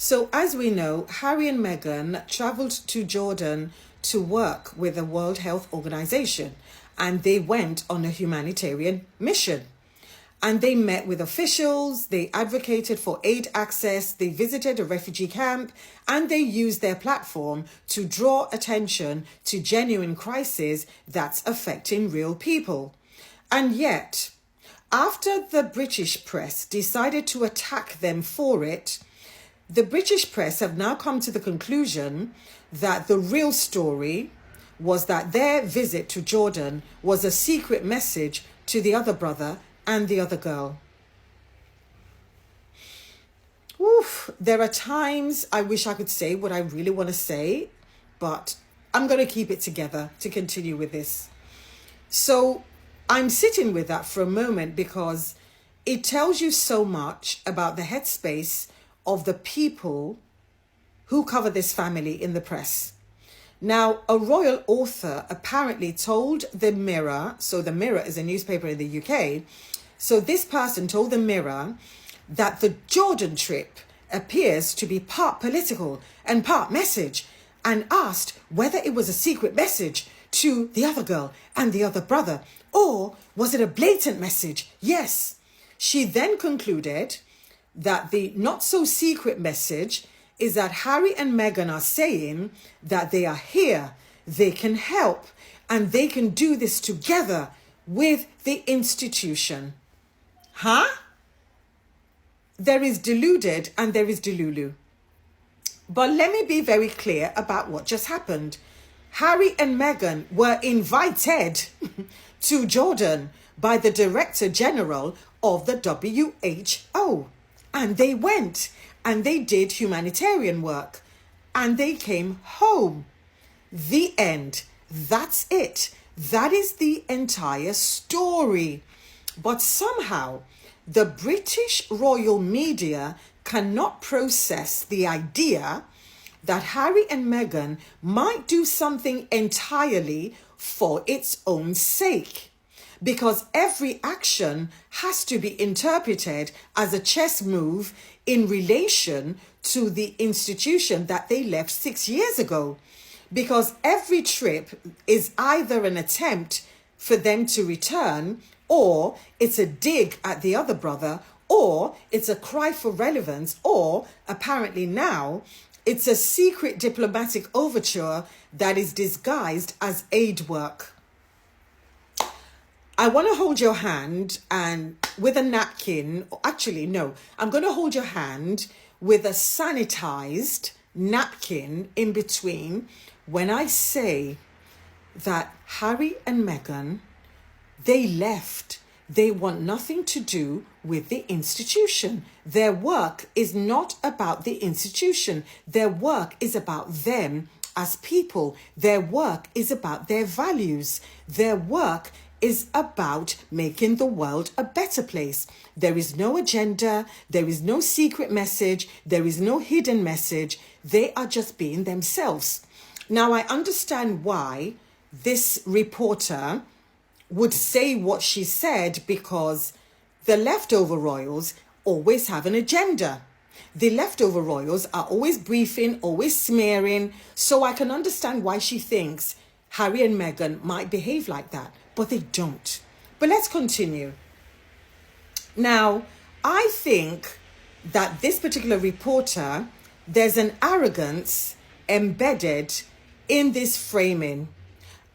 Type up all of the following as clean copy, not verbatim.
So, as we know, Harry and Meghan traveled to Jordan to work with the World Health Organization, and they went on a humanitarian mission. And they met with officials, they advocated for aid access, they visited a refugee camp, and they used their platform to draw attention to genuine crises that's affecting real people. And yet, after the British press decided to attack them for it, the British press have now come to the conclusion that the real story was that their visit to Jordan was a secret message to the other brother and the other girl. Oof, there are times I wish I could say what I really want to say, but I'm going to keep it together to continue with this. So I'm sitting with that for a moment because it tells you so much about the headspace of the people who cover this family in the press. Now, a royal author apparently told the Mirror, so the Mirror is a newspaper in the UK, so this person told the Mirror that the Jordan trip appears to be part political and part message, and asked whether it was a secret message to the other girl and the other brother, or was it a blatant message? Yes. She then concluded that the not so secret message is that Harry and Meghan are saying that they are here, they can help, and they can do this together with the institution. Huh? There is deluded and there is delulu. But let me be very clear about what just happened. Harry and Meghan were invited to Jordan by the Director General of the WHO. And they went and they did humanitarian work and they came home. The end. That's it. That is the entire story. But somehow the British royal media cannot process the idea that Harry and Meghan might do something entirely for its own sake. Because every action has to be interpreted as a chess move in relation to the institution that they left 6 years ago. Because every trip is either an attempt for them to return, or it's a dig at the other brother, or it's a cry for relevance, or apparently now it's a secret diplomatic overture that is disguised as aid work. I want to hold your hand and with a napkin, actually, no, I'm going to hold your hand with a sanitized napkin in between when I say that Harry and Meghan, they left. They want nothing to do with the institution. Their work is not about the institution. Their work is about them as people. Their work is about their values. Their work is about making the world a better place. There is no agenda. There is no secret message. There is no hidden message. They are just being themselves. Now, I understand why this reporter would say what she said, because the leftover royals always have an agenda. The leftover royals are always briefing, always smearing. So I can understand why she thinks Harry and Meghan might behave like that, but they don't. But let's continue. Now, I think that this particular reporter, there's an arrogance embedded in this framing.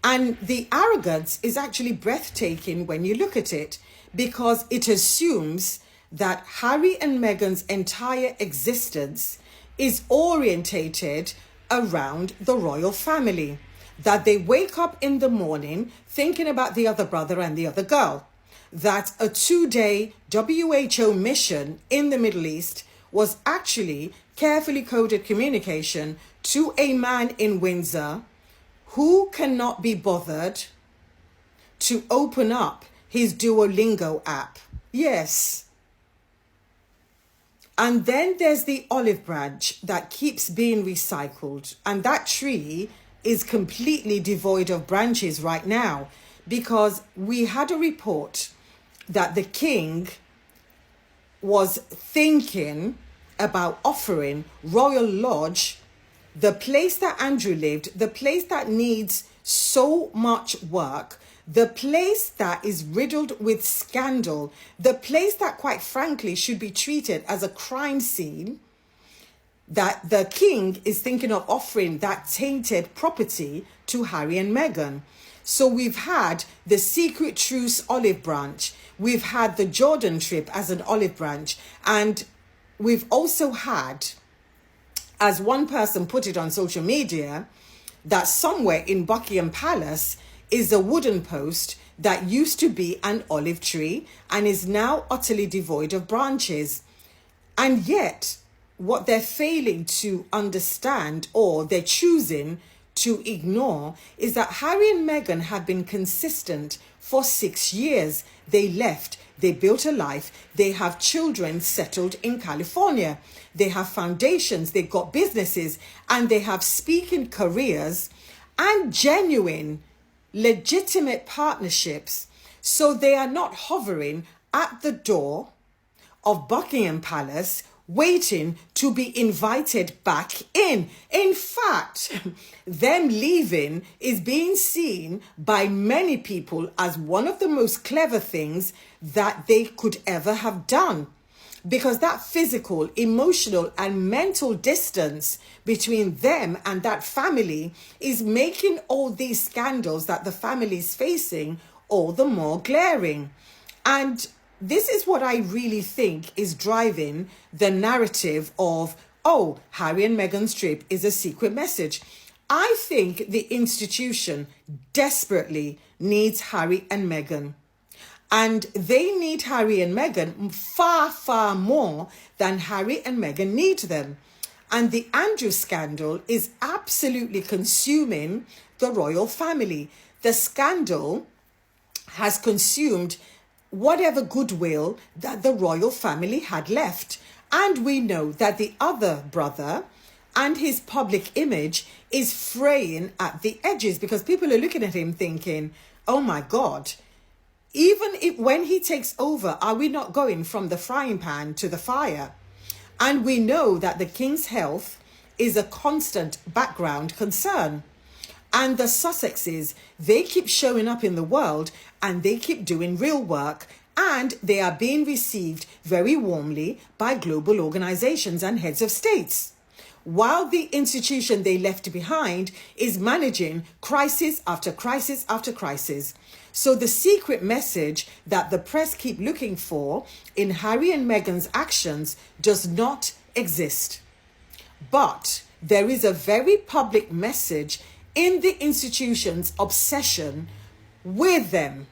And the arrogance is actually breathtaking when you look at it, because it assumes that Harry and Meghan's entire existence is orientated around the royal family. That they wake up in the morning thinking about the other brother and the other girl. That a 2-day WHO mission in the Middle East was actually carefully coded communication to a man in Windsor who cannot be bothered to open up his Duolingo app. Yes. And then there's the olive branch that keeps being recycled. And that tree is completely devoid of branches right now, because we had a report that the king was thinking about offering Royal Lodge, the place that Andrew lived, the place that needs so much work, the place that is riddled with scandal, the place that quite frankly should be treated as a crime scene, that the king is thinking of offering that tainted property to Harry and Meghan. So we've had the Secret Truce olive branch, we've had the Jordan trip as an olive branch, and we've also had, as one person put it on social media, that somewhere in Buckingham Palace is a wooden post that used to be an olive tree and is now utterly devoid of branches. And yet, what they're failing to understand, or they're choosing to ignore, is that Harry and Meghan have been consistent for 6 years. They left, they built a life, they have children settled in California, they have foundations, they've got businesses, and they have speaking careers and genuine, legitimate partnerships. So they are not hovering at the door of Buckingham Palace waiting to be invited back in. In fact, them leaving is being seen by many people as one of the most clever things that they could ever have done. Because that physical, emotional, and mental distance between them and that family is making all these scandals that the family is facing all the more glaring. And this is what I really think is driving the narrative of, oh, Harry and Meghan's trip is a secret message. I think the institution desperately needs Harry and Meghan. And they need Harry and Meghan far, far more than Harry and Meghan need them. And the Andrew scandal is absolutely consuming the royal family. The scandal has consumed whatever goodwill that the royal family had left. And we know that the other brother and his public image is fraying at the edges, because people are looking at him thinking, oh my God, even if when he takes over, are we not going from the frying pan to the fire? And we know that the king's health is a constant background concern. And the Sussexes, they keep showing up in the world and they keep doing real work, and they are being received very warmly by global organizations and heads of states, while the institution they left behind is managing crisis after crisis after crisis. So the secret message that the press keep looking for in Harry and Meghan's actions does not exist. But there is a very public message in the institution's obsession with them.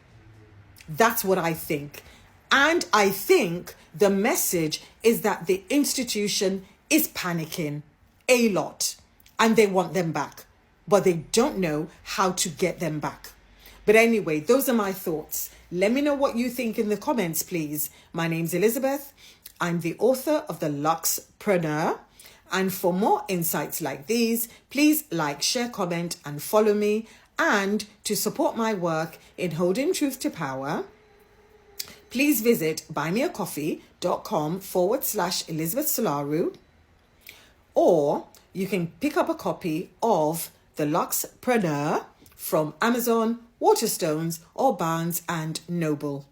That's what I think. And I think the message is that the institution is panicking a lot and they want them back, but they don't know how to get them back. But anyway, those are my thoughts. Let me know what you think in the comments, please. My name's Elizabeth. I'm the author of The Luxpreneur. And for more insights like these, please like, share, comment, and follow me. And to support my work in holding truth to power, please visit buymeacoffee.com/Elizabeth Solaru, or you can pick up a copy of The Luxpreneur from Amazon, Waterstones, or Barnes and Noble.